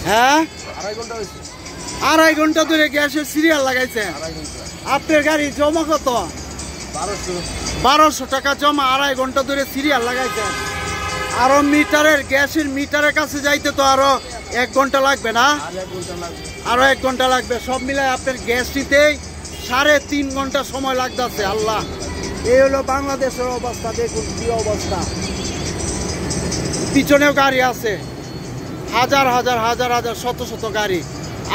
হ্যাঁ, 2.5 ঘন্টা হয়েছে। 2.5 ঘন্টা ধরে গ্যাসের সিরিয়াল লাগাইছেন। 2.5 ঘন্টা। আপনার গাড়ি জমা কত? 1200 টাকা জমা। 2.5 ঘন্টা ধরে সিরিয়াল লাগাইছেন। আরো গ্যাসের মিটারের কাছে যাইতে তো আরো 1 ঘন্টা লাগবে না? আরো 1 ঘন্টা লাগবে। সব মিলাই আপনার গ্যাস নিতেই 3.5 ঘন্টা সময় লাগতেছে। আল্লাহ, এই হলো বাংলাদেশের অবস্থা। দেখুন কি অবস্থা। পিছনেও গাড়ি আছে, হাজার হাজার হাজার হাজার শত শত গাড়ি।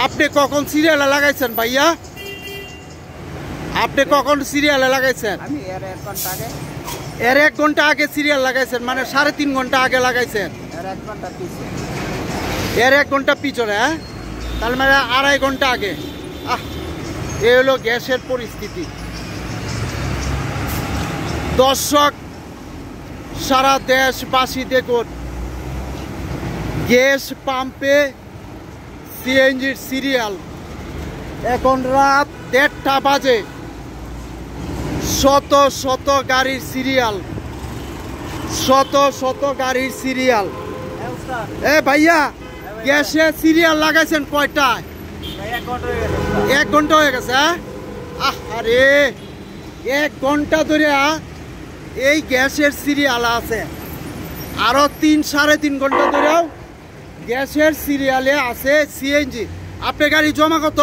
আপনি কখন সিরিয়ালে লাগাইছেন ভাইয়া? আপনি কখন সিরিয়ালে লাগাইছেন? এর 1 ঘন্টা আগে সিরিয়াল লাগাইছেন, মানে 3.5 ঘন্টা আগে লাগাইছেন। এর 1 ঘন্টা পিছনে, হ্যাঁ, তাহলে মানে 2.5 ঘন্টা আগে। এই হলো গ্যাসের পরিস্থিতি। দর্শক, সারা দেশবাসী দেখুন, গ্যাস পাম্পে সিএনজির সিরিয়াল। এখন রাত 1:30 বাজে, শত শত গাড়ির সিরিয়াল, শত শত গাড়ির সিরিয়াল। এ ভাইয়া, গ্যাসে সিরিয়াল লাগাইছেন কয়টায়? 1 ঘন্টা হয়ে গেছে। আরে 1 ঘন্টা ধরে এই গ্যাসের সিরিয়াল আছে। আরো 3-3.5 ঘন্টা ধরেও গ্যাসের সিরিয়ালে আছে সিএনজি। আপনার গাড়ি জমা কত?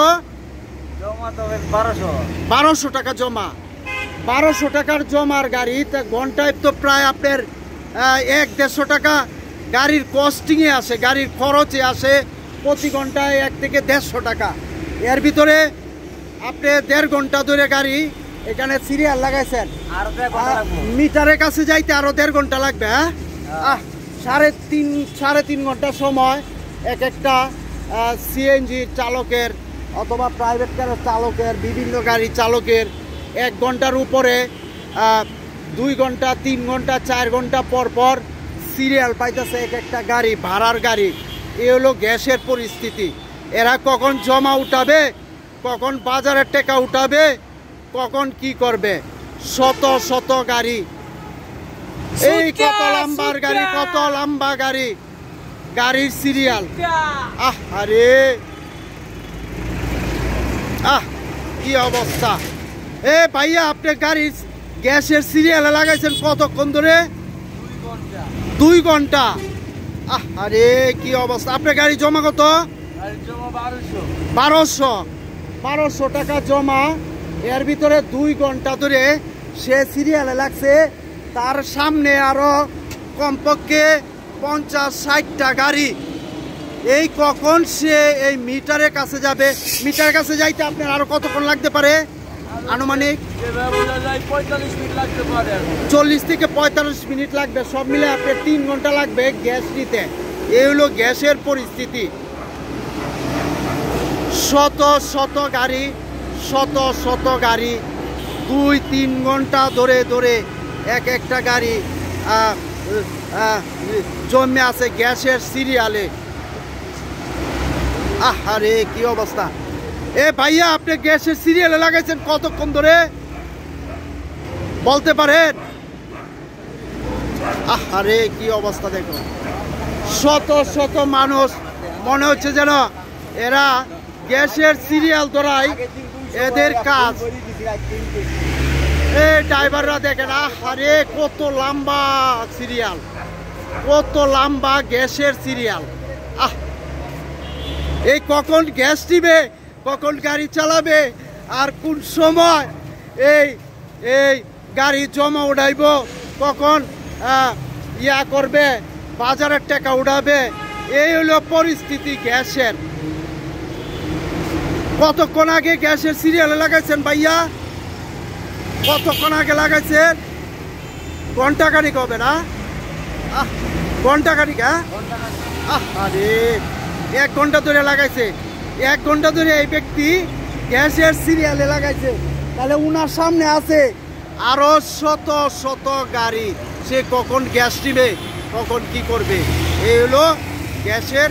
1200 টাকা জমা। 1200 টাকার জমার গাড়ি, তা ঘন্টায় তো প্রায় আপনার 1-150 টাকা গাড়ির কস্টিংয়ে আসে, গাড়ির খরচে আসে। প্রতি ঘন্টায় 1 থেকে 150 টাকা। এর ভিতরে আপনি 1.5 ঘন্টা ধরে গাড়ি এখানে সিরিয়াল লাগাইছেন। মিটারের কাছে যাইতে আরো 1.5 ঘন্টা লাগবে। হ্যাঁ, 3.5 ঘন্টা সময় এক একটা সিএনজি চালকের অথবা প্রাইভেট কারের চালকের, বিভিন্ন গাড়ি চালকের 1 ঘন্টার উপরে 2 ঘন্টা, 3 ঘন্টা, 4 ঘন্টা পর পর সিরিয়াল পাইতেছে এক একটা গাড়ি, ভাড়ার গাড়ি। এ হলো গ্যাসের পরিস্থিতি। এরা কখন জমা উঠাবে, কখন বাজারের টাকা উঠাবে, কখন কি করবে? শত শত গাড়ি, এই কত লম্বার গাড়ি, কত লম্বা গাড়ি, গাড়ির সিরিয়াল। আরে কি অবস্থা। এ ভাইয়া, আপনি গাড়ির গ্যাসের সিরিয়ালে লাগাইছেন কতক্ষণ ধরে? 2 ঘন্টা। আরে কি অবস্থা। আপনার গাড়ি জমা কত? 1200 টাকা জমা। এর ভিতরে 2 ঘন্টা ধরে সে সিরিয়ালে লাগছে। তার সামনে আরো কমপক্ষে 50-60টা গাড়ি। এই কখন সে এই মিটারের কাছে যাবে? মিটারের কাছে যাইতে আপনার আরো কতক্ষণ লাগতে পারে? আনুমানিক 40 থেকে 45 মিনিট লাগবে। সব মিলে আপনার 3 ঘন্টা লাগবে গ্যাস নিতে। এই হলো গ্যাসের পরিস্থিতি। শত শত গাড়ি, শত শত গাড়ি, 2-3 ঘন্টা ধরে ধরে এক একটা গাড়ি জমে আছে গ্যাসের সিরিয়ালে। আরে কি অবস্থা। এ ভাইয়া, আপনি গ্যাসের সিরিয়ালে লাগাইছেন কতক্ষণ ধরে বলতে পারেন? আরে কি অবস্থা দেখুন। শত শত মানুষ, মনে হচ্ছে যেন এরা গ্যাসের সিরিয়াল ধরাই এদের কাজ। এই ড্রাইভাররা দেখেন, আরে কত লম্বা সিরিয়াল, কত লম্বা গ্যাসের সিরিয়াল। এই কখন গ্যাস দিবে, কখন গাড়ি চালাবে, আর কোন সময় এই গাড়ি জমা উঠাইব, কখন ইয়া করবে, বাজারের টাকা উঠাবে। এই হলো পরিস্থিতি গ্যাসের। কতক্ষণ আগে গ্যাসের সিরিয়ালে লাগাইছেন ভাইয়া? কতক্ষণ আগে লাগাইছেন? ঘন্টা খানিক হবে না? ঘন্টা খানিক। আরে 1 ঘন্টা ধরে লাগাইছে। 1 ঘন্টা ধরে এই ব্যক্তি গ্যাসের সিরিয়ালে লাগাইছে। তাহলে উনার সামনে আছে আরো শত শত গাড়ি। সে কখন গ্যাস দিবে, কখন কি করবে? এই হলো গ্যাসের